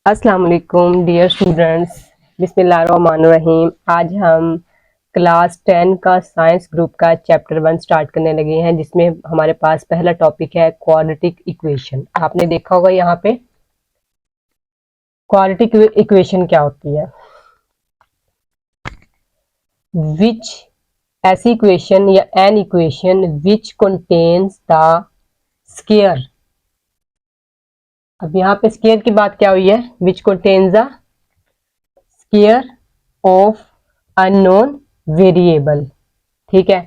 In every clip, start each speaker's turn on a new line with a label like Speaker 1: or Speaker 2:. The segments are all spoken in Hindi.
Speaker 1: अस्सलाम वालेकुम डियर स्टूडेंट्स, बिस्मिल्लाहिर्रहमानिर्रहीम। आज हम क्लास 10 का साइंस ग्रुप का चैप्टर 1 स्टार्ट करने लगे हैं, जिसमें हमारे पास पहला टॉपिक है क्वाड्रेटिक इक्वेशन। आपने देखा होगा यहाँ पे क्वाड्रेटिक इक्वेशन क्या होती है। विच ऐसी इक्वेशन या an equation which contains the square. अब यहाँ पे स्क्वायर की बात क्या हुई है, which contains the square of unknown variable. ठीक है,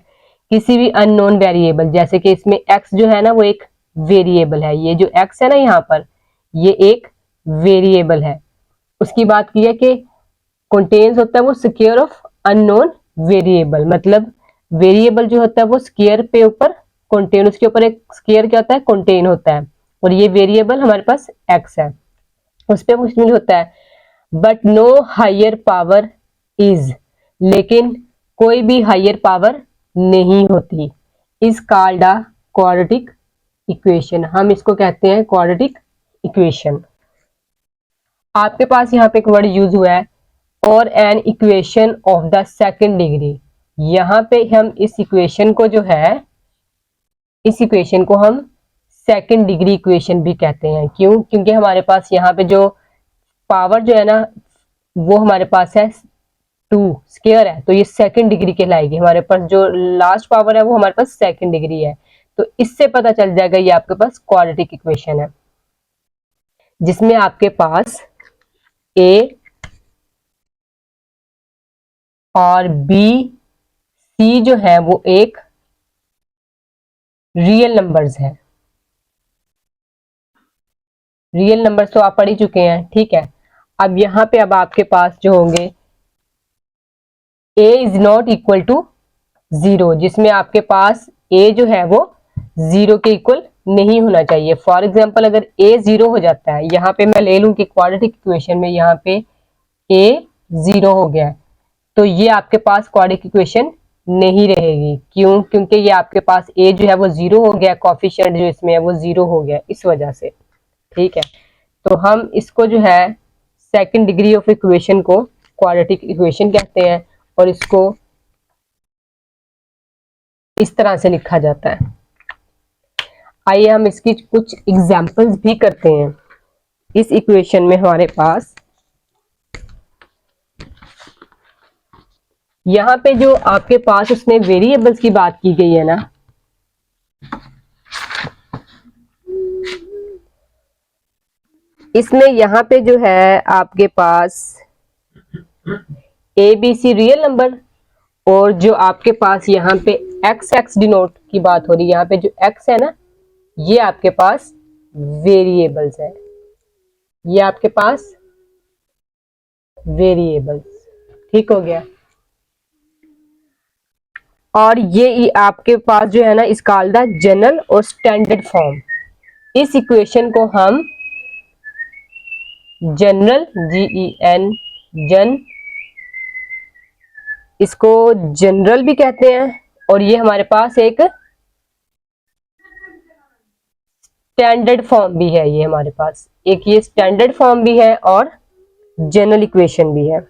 Speaker 1: किसी भी अननोन वेरिएबल, जैसे कि इसमें x जो है ना वो एक वेरिएबल है। ये जो x है ना यहाँ पर, ये एक वेरिएबल है। उसकी बात की है कि कंटेन्स होता है वो स्क्वायर ऑफ अननोन वेरिएबल, मतलब वेरिएबल जो होता है वो स्क्वायर पे ऊपर कंटेन, उसके ऊपर एक स्क्वायर क्या होता है, कंटेन होता है, और ये वेरिएबल हमारे पास x है, उस पर मुश्तमिल होता है। But no higher power is, लेकिन कोई भी हायर पावर नहीं होती। Is called a quadratic equation, हम इसको कहते हैं क्वाड्रेटिक इक्वेशन। आपके पास यहाँ पे एक वर्ड यूज हुआ है, और an equation of the second degree. यहाँ पे हम इस इक्वेशन को जो है, इस इक्वेशन को हम सेकंड डिग्री इक्वेशन भी कहते हैं। क्यों? क्योंकि हमारे पास यहाँ पे जो पावर जो है ना वो हमारे पास है 2 स्क्वायर है, तो ये सेकंड डिग्री कहलाएगी। हमारे पास जो लास्ट पावर है वो हमारे पास सेकंड डिग्री है, तो इससे पता चल जाएगा ये आपके पास क्वाड्रेटिक इक्वेशन है, जिसमें आपके पास a और b c जो है वो एक रियल नंबर्स है। रियल नंबर्स तो आप पढ़ ही चुके हैं, ठीक है। अब यहाँ पे अब आपके पास जो होंगे a is not equal to 0, जिसमें आपके पास a जो है वो 0 के इक्वल नहीं होना चाहिए। फॉर एग्जाम्पल अगर a 0 हो जाता है, यहाँ पे मैं ले लूं कि क्वाड्रेटिक इक्वेशन में यहाँ पे a 0 हो गया है, तो ये आपके पास क्वाड्रेटिक इक्वेशन नहीं रहेगी। क्यों? क्योंकि ये आपके पास a जो है वो 0 हो गया, कोफिशिएंट जो इसमें है वो 0 हो गया, इस वजह से। ठीक है, तो हम इसको जो है सेकंड डिग्री ऑफ इक्वेशन को क्वाड्रेटिक इक्वेशन कहते हैं, और इसको इस तरह से लिखा जाता है। आइए हम इसकी कुछ एग्जांपल्स भी करते हैं। इस इक्वेशन में हमारे पास यहाँ पे जो आपके पास उसमें वेरिएबल्स की बात की गई है ना, इसमें यहाँ पे जो है आपके पास A B C real number, और जो आपके पास यहाँ पे एक्स एक्स डिनोट की बात हो रही है, यहाँ पे जो एक्स है ना ये आपके पास वेरिएबल्स है, ये आपके पास वेरिएबल्स। ठीक हो गया। और ये आपके पास जो है ना इस कॉल्ड द जनरल और स्टैंडर्ड फॉर्म। इस इक्वेशन को हम जनरल GEN जन, इसको जनरल भी कहते हैं, और ये हमारे पास एक स्टैंडर्ड फॉर्म भी है। ये हमारे पास एक ये स्टैंडर्ड फॉर्म भी है और जनरल इक्वेशन भी है।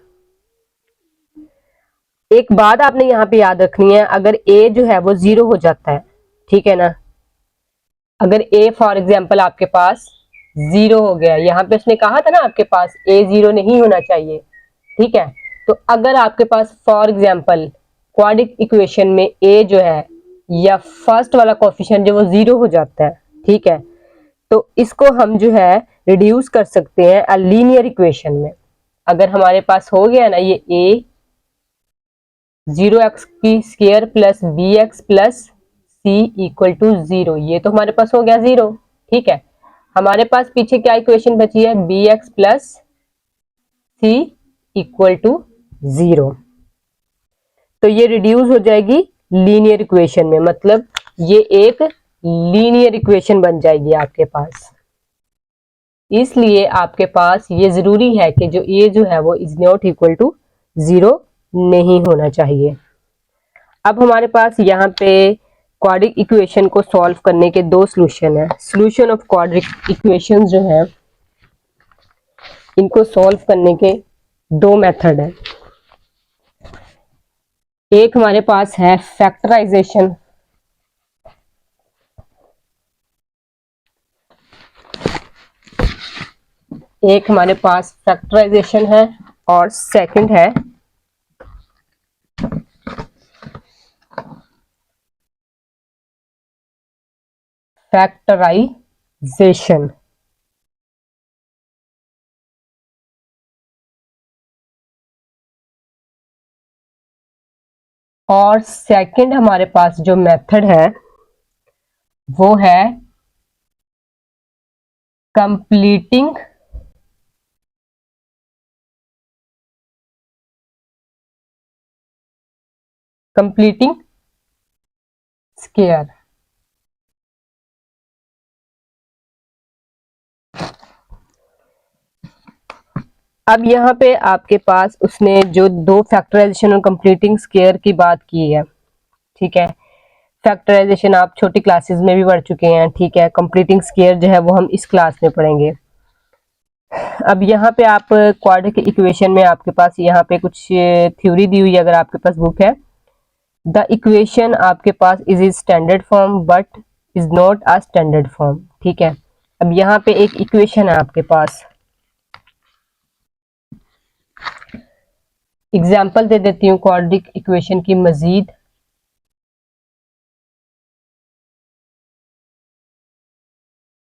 Speaker 1: एक बात आपने यहाँ पे याद रखनी है, अगर a जो है वो 0 हो जाता है, ठीक है ना, अगर a फॉर एग्जांपल आपके पास 0 हो गया, यहाँ पे उसने कहा था ना आपके पास a 0 नहीं होना चाहिए, ठीक है। तो अगर आपके पास फॉर एग्जांपल क्वाड्रेटिक इक्वेशन में a जो है या फर्स्ट वाला कोफिशिएंट जो वो 0 हो जाता है, ठीक है, तो इसको हम जो है रिड्यूस कर सकते हैं अ लीनियर इक्वेशन में। अगर हमारे पास हो गया ना ये a 0x की square plus bx plus c equal to 0, ये तो हमारे पास हो गया 0, ठीक है। हमारे पास पीछे क्या इक्वेशन बची है, bx plus c equal to 0, तो ये रिड्यूस हो जाएगी लीनियर इक्वेशन में, मतलब ये एक लीनियर इक्वेशन बन जाएगी आपके पास। इसलिए आपके पास ये जरूरी है कि जो ये जो है वो इज नॉट इक्वल टू 0 नहीं होना चाहिए। अब हमारे पास यहाँ पे क्वाड्रेटिक इक्वेशन को सॉल्व करने के दो सॉल्यूशन है। सॉल्यूशन ऑफ क्वाड्रेटिक इक्वेशन जो है, इनको सॉल्व करने के दो मेथड है। एक हमारे पास है फैक्टराइजेशन, एक हमारे पास फैक्टराइजेशन है और सेकंड है फैक्टराइजेशन। और सेकंड हमारे पास जो मेथड है वो है कंप्लीटिंग स्क्वायर। अब यहाँ पे आपके पास उसने जो दो फैक्टराइजेशन और कंप्लीटिंग स्क्वायर की बात की है, ठीक है। फैक्टराइजेशन आप छोटी क्लासेस में भी पढ़ चुके हैं, ठीक है। कंप्लीटिंग स्क्वायर जो है वो हम इस क्लास में पढ़ेंगे। अब यहाँ पे आप क्वाड्रेटिक इक्वेशन में आपके पास यहाँ पे कुछ थ्योरी दी हुई है, अगर आपके पास बुक है। द इक्वेशन आपके पास is standard form but is not a standard form, ठीक है। अब यहाँ पे एक इक्वेशन है आपके पास, एग्जाम्पल दे देती हूँ क्वाड्रेटिक इक्वेशन की मजीद।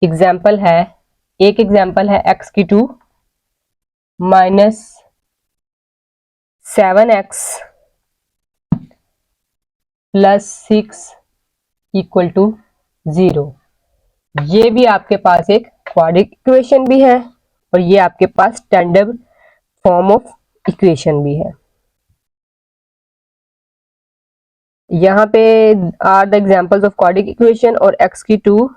Speaker 1: एग्जाम्पल है, एक एग्जाम्पल है x³ minus 7x plus 6 equal to 0। ये भी आपके पास एक क्वाड्रेटिक इक्वेशन भी है और ये आपके पास स्टैंडर्ड फॉर्म ऑफ इक्वेशन भी है। यहाँ पे are the examples of quadratic equation और x³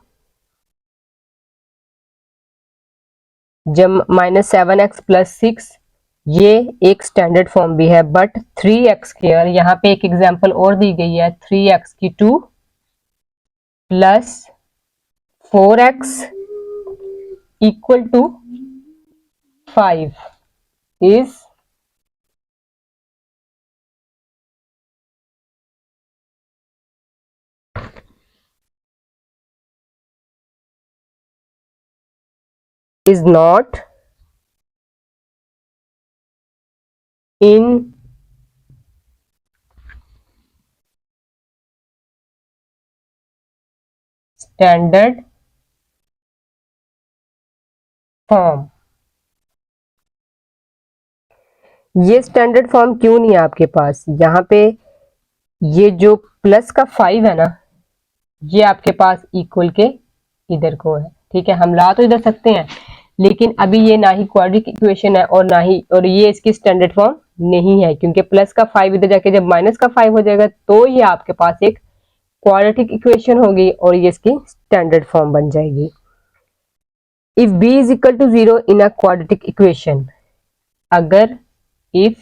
Speaker 1: जब -7x प्लस 6 ये एक स्टैंडर्ड फॉर्म भी है, बट 3x², यहाँ पे एक एग्जांपल और दी गई है 3x³ plus 4x equal to 5 is not in standard form. ये स्टैंडर्ड फॉर्म क्यों नहीं है आपके पास? यहाँ पे ये जो प्लस का 5 है ना, ये आपके पास इक्वल के इधर को है, ठीक है। हम ला तो इधर सकते हैं, लेकिन अभी ये ना ही क्वाड्रेटिक इक्वेशन है और ना ही, और ये इसकी स्टैंडर्ड फॉर्म नहीं है, क्योंकि प्लस का 5 इधर जाके जब माइनस का 5 हो जाएगा तो ये आपके पास एक क्वाड्रेटिक इक्वेशन होगी और ये इसकी स्टैंडर्ड फॉर्म बन जाएगी। If b is equal to 0 in a quadratic equation, अगर इफ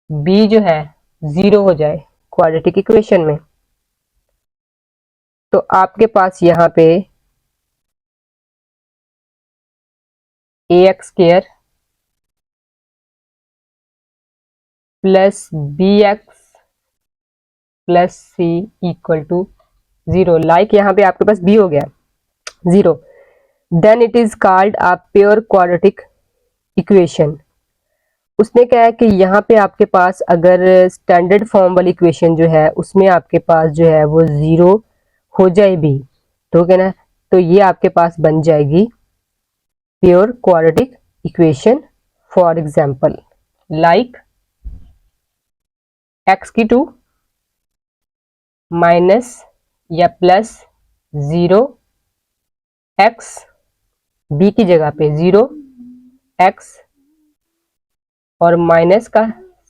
Speaker 1: b जो है 0 हो जाए क्वाड्रेटिक इक्वेशन में, तो आपके पास यहाँ पे ax² plus bx plus c equal to 0, like यहाँ पे आपके पास b हो गया 0, then it is called a pure quadratic equation. उसने कहा है कि यहाँ पे आपके पास अगर स्टैंडर्ड फॉर्म वाली इक्वेशन जो है उसमें आपके पास जो है वो 0 हो जाए भी, तो क्या ना, तो ये आपके पास बन जाएगी pure quadratic equation. For example like x² minus या प्लस 0 x, b की जगह पे 0 x और माइनस का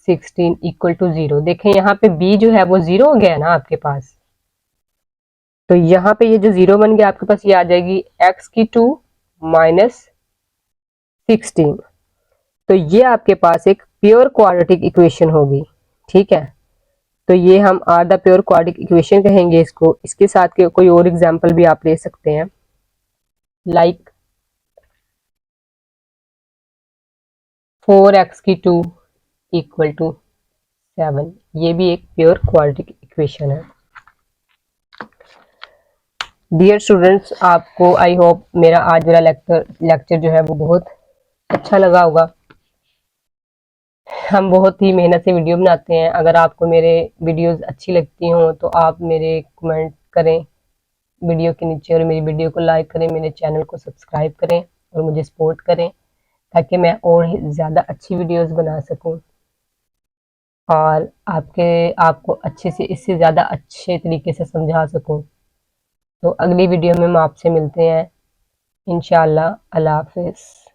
Speaker 1: 16 इक्वल टू 0। देखें यहाँ पे b जो है वो 0 हो गया है ना आपके पास, तो यहाँ पे ये जो 0 बन गया आपके पास, ये आ जाएगी x² माइनस 16। तो ये आपके पास एक प्योर क्वाड्रेटिक इक्वेशन होगी, ठीक है। तो ये हम are the pure quadratic equation कहेंगे इसको। इसके साथ के कोई और एग्जांपल भी आप ले सकते हैं, लाइक 4x⁴ इक्वल टू 7, ये भी एक प्योर क्वाड्रेटिक इक्वेशन है। डियर स्टूडेंट्स, आपको आई होप मेरा आज वाला लेक्चर जो है वो बहुत अच्छा लगा होगा। हम बहुत ही मेहनत से वीडियो बनाते हैं। अगर आपको मेरे वीडियोस अच्छी लगती हों तो आप मेरे कमेंट करें वीडियो के नीचे, और मेरी वीडियो को लाइक करें, मेरे चैनल को सब्सक्राइब करें और मुझे सपोर्ट करें, ताकि मैं और ज़्यादा अच्छी वीडियोस बना सकूं और आपको अच्छे से, इससे ज़्यादा अच्छे तरीके से समझा सकूं। तो अगली वीडियो में हम आपसे मिलते हैं इंशाल्लाह। अल्लाह हाफिज़।